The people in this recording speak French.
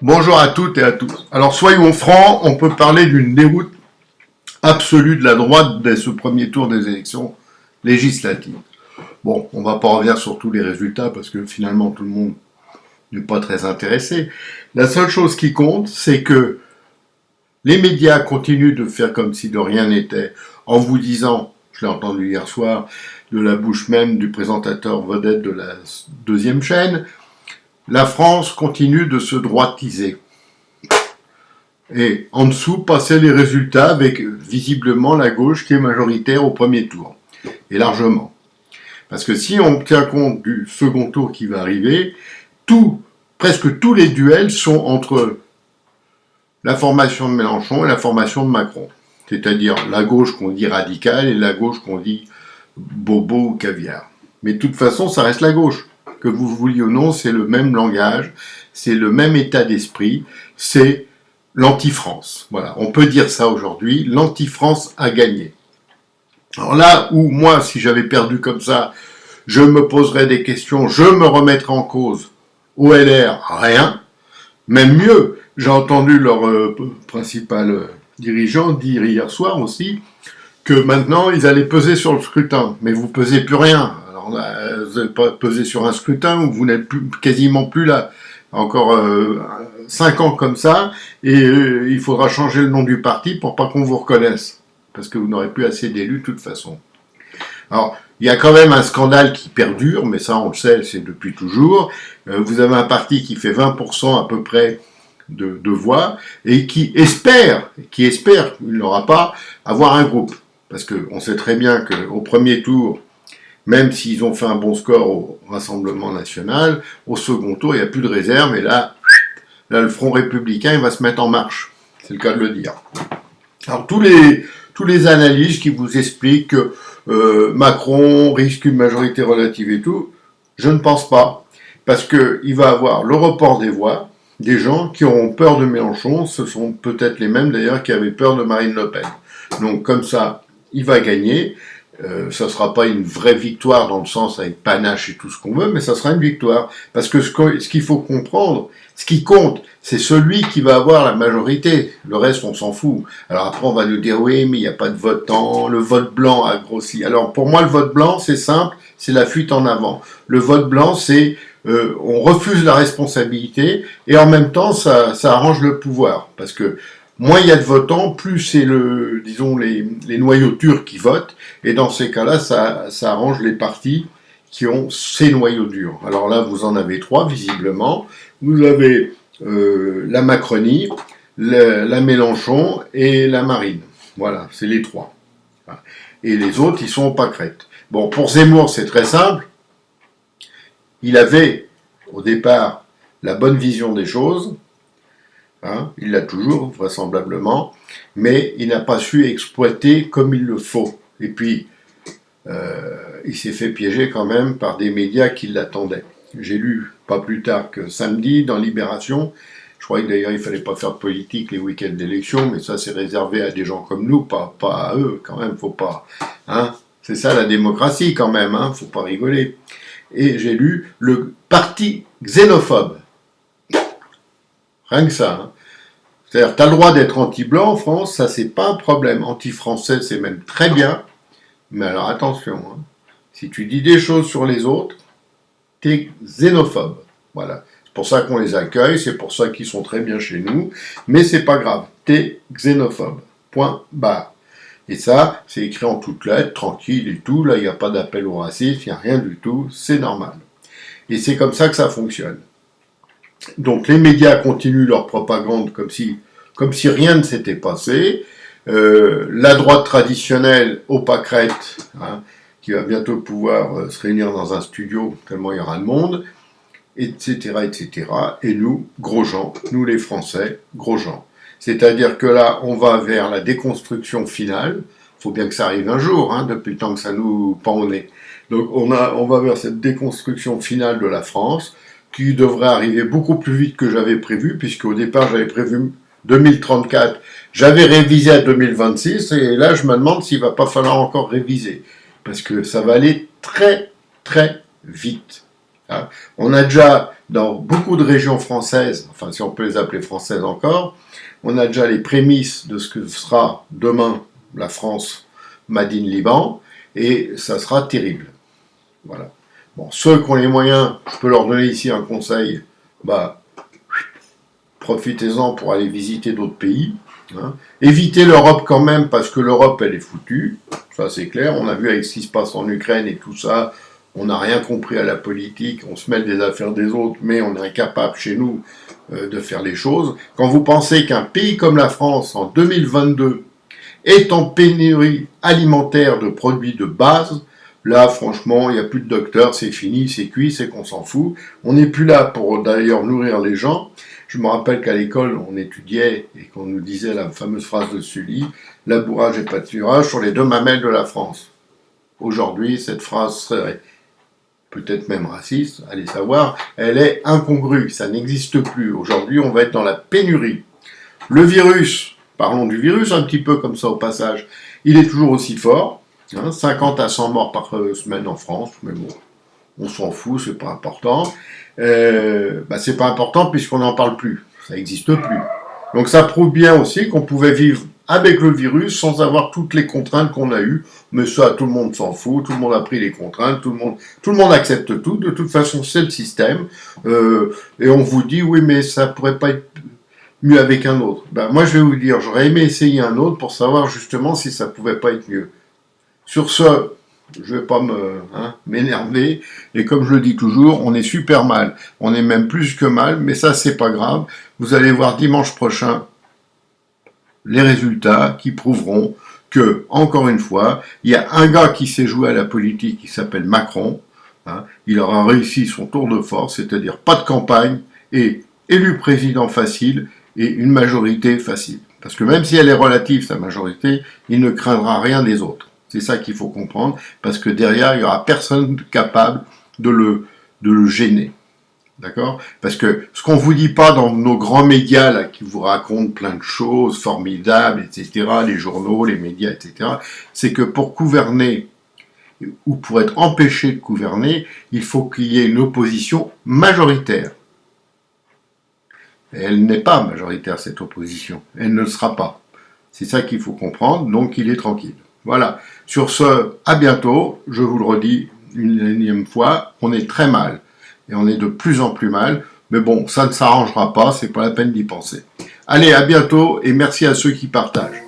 Bonjour à toutes et à tous. Alors soyons francs, on peut parler d'une déroute absolue de la droite dès ce premier tour des élections législatives. Bon, on va pas revenir sur tous les résultats parce que finalement tout le monde n'est pas très intéressé. La seule chose qui compte, c'est que les médias continuent de faire comme si de rien n'était en vous disant, je l'ai entendu hier soir, de la bouche même du présentateur vedette de la deuxième chaîne, la France continue de se droitiser. Et en dessous, passaient les résultats avec visiblement la gauche qui est majoritaire au premier tour. Et largement. Parce que si on tient compte du second tour qui va arriver, presque tous les duels sont entre la formation de Mélenchon et la formation de Macron. C'est-à-dire la gauche qu'on dit radicale et la gauche qu'on dit bobo ou caviar. Mais de toute façon, ça reste la gauche. Que vous vouliez ou non, c'est le même langage, c'est le même état d'esprit, c'est l'anti-France. Voilà, on peut dire ça aujourd'hui, l'anti-France a gagné. Alors là où moi, si j'avais perdu comme ça, je me poserais des questions, je me remettrais en cause. OLR, rien. Même mieux, j'ai entendu leur principal dirigeant dire hier soir aussi que maintenant ils allaient peser sur le scrutin. Mais vous pesez plus rien. Alors là, vous n'allez pas peser sur un scrutin où vous n'êtes quasiment plus là. Encore 5 ans comme ça, et il faudra changer le nom du parti pour pas qu'on vous reconnaisse, parce que vous n'aurez plus assez d'élus de toute façon. Alors, il y a quand même un scandale qui perdure, mais ça on le sait, c'est depuis toujours. Vous avez un parti qui fait 20% à peu près de voix, et qui espère, il n'aura pas, avoir un groupe. Parce qu'on sait très bien qu'au premier tour, même s'ils ont fait un bon score au Rassemblement National, au second tour, il n'y a plus de réserve, et là, le Front Républicain, il va se mettre en marche. C'est le cas de le dire. Alors, tous les analystes qui vous expliquent que Macron risque une majorité relative et tout, je ne pense pas. Parce qu'il va avoir le report des voix, des gens qui auront peur de Mélenchon, ce sont peut-être les mêmes d'ailleurs qui avaient peur de Marine Le Pen. Donc, comme ça, il va gagner. Ça sera pas une vraie victoire dans le sens avec panache et tout ce qu'on veut, mais ça sera une victoire. Parce que ce qu'il faut comprendre, ce qui compte, c'est celui qui va avoir la majorité. Le reste, on s'en fout. Alors après, on va nous dire, oui, mais il n'y a pas de votant, le vote blanc a grossi. Alors pour moi, le vote blanc, c'est simple, c'est la fuite en avant. Le vote blanc, c'est on refuse la responsabilité, et en même temps, ça arrange le pouvoir. Parce que moins il y a de votants, plus c'est les noyaux durs qui votent, et dans ces cas-là, ça arrange les partis qui ont ces noyaux durs. Alors là, vous en avez 3, visiblement. Vous avez la Macronie, la Mélenchon et la Marine. Voilà, c'est les 3. Et les autres, ils sont aux pâquerettes. Bon, pour Zemmour, c'est très simple. Il avait, au départ, la bonne vision des choses. Il l'a toujours, vraisemblablement, mais il n'a pas su exploiter comme il le faut. Et puis, il s'est fait piéger quand même par des médias qui l'attendaient. J'ai lu, pas plus tard que samedi, dans Libération, je croyais que d'ailleurs il ne fallait pas faire de politique les week-ends d'élection, mais ça c'est réservé à des gens comme nous, pas à eux, quand même, faut pas... c'est ça la démocratie quand même, faut pas rigoler. Et j'ai lu le parti xénophobe. Rien que ça, C'est-à-dire, tu as le droit d'être anti-blanc en France, ça c'est pas un problème. Anti-français, c'est même très bien. Mais alors attention, si tu dis des choses sur les autres, t'es xénophobe. Voilà. C'est pour ça qu'on les accueille, c'est pour ça qu'ils sont très bien chez nous. Mais c'est pas grave, t'es xénophobe. Point barre. Et ça, c'est écrit en toutes lettres, tranquille et tout. Là, il n'y a pas d'appel au racisme, il n'y a rien du tout. C'est normal. Et c'est comme ça que ça fonctionne. Donc les médias continuent leur propagande comme si rien ne s'était passé. La droite traditionnelle aux pâquerettes, qui va bientôt pouvoir se réunir dans un studio tellement il y aura de monde, etc., etc. Et nous, gros gens, nous les Français, gros gens. C'est-à-dire que là, on va vers la déconstruction finale. Il faut bien que ça arrive un jour, depuis le temps que ça nous pend au nez. Donc on va vers cette déconstruction finale de la France, qui devrait arriver beaucoup plus vite que j'avais prévu, puisque au départ j'avais prévu 2034, j'avais révisé à 2026, et là je me demande s'il va pas falloir encore réviser, parce que ça va aller très très vite. On a déjà dans beaucoup de régions françaises, enfin si on peut les appeler françaises encore, on a déjà les prémices de ce que sera demain la France Made in Liban, et ça sera terrible. Voilà. Bon, ceux qui ont les moyens, je peux leur donner ici un conseil, bah, profitez-en pour aller visiter d'autres pays. Hein. Évitez l'Europe quand même, parce que l'Europe, elle est foutue. Ça, c'est clair. On a vu avec ce qui se passe en Ukraine et tout ça, on n'a rien compris à la politique, on se mêle des affaires des autres, mais on est incapable chez nous de faire les choses. Quand vous pensez qu'un pays comme la France, en 2022, est en pénurie alimentaire de produits de base, là, franchement, il n'y a plus de docteurs, c'est fini, c'est cuit, c'est qu'on s'en fout. On n'est plus là pour d'ailleurs nourrir les gens. Je me rappelle qu'à l'école, on étudiait et qu'on nous disait la fameuse phrase de Sully, labourage et pâturage sur les deux mamelles de la France. Aujourd'hui, cette phrase serait peut-être même raciste, allez savoir, elle est incongrue, ça n'existe plus. Aujourd'hui, on va être dans la pénurie. Le virus, parlons du virus un petit peu comme ça au passage, il est toujours aussi fort, 50 à 100 morts par semaine en France, mais bon, on s'en fout, c'est pas important. C'est pas important puisqu'on n'en parle plus, ça n'existe plus. Donc ça prouve bien aussi qu'on pouvait vivre avec le virus sans avoir toutes les contraintes qu'on a eues, mais ça tout le monde s'en fout, tout le monde a pris les contraintes, tout le monde accepte tout, de toute façon c'est le système, et on vous dit oui mais ça pourrait pas être mieux avec un autre. Moi je vais vous dire, j'aurais aimé essayer un autre pour savoir justement si ça pouvait pas être mieux. Sur ce, je ne vais pas m'énerver, et comme je le dis toujours, on est super mal, on est même plus que mal, mais ça c'est pas grave, vous allez voir dimanche prochain les résultats qui prouveront que, encore une fois, il y a un gars qui s'est joué à la politique qui s'appelle Macron, il aura réussi son tour de force, c'est-à-dire pas de campagne, et élu président facile, et une majorité facile. Parce que même si elle est relative, sa majorité, il ne craindra rien des autres. C'est ça qu'il faut comprendre, parce que derrière, il n'y aura personne capable de le gêner. D'accord? Parce que ce qu'on vous dit pas dans nos grands médias, là, qui vous racontent plein de choses formidables, etc., les journaux, les médias, etc., c'est que pour gouverner, ou pour être empêché de gouverner, il faut qu'il y ait une opposition majoritaire. Et elle n'est pas majoritaire, cette opposition. Elle ne le sera pas. C'est ça qu'il faut comprendre, donc il est tranquille. Voilà. Sur ce, à bientôt. Je vous le redis une énième fois, on est très mal. Et on est de plus en plus mal. Mais bon, ça ne s'arrangera pas, c'est pas la peine d'y penser. Allez, à bientôt et merci à ceux qui partagent.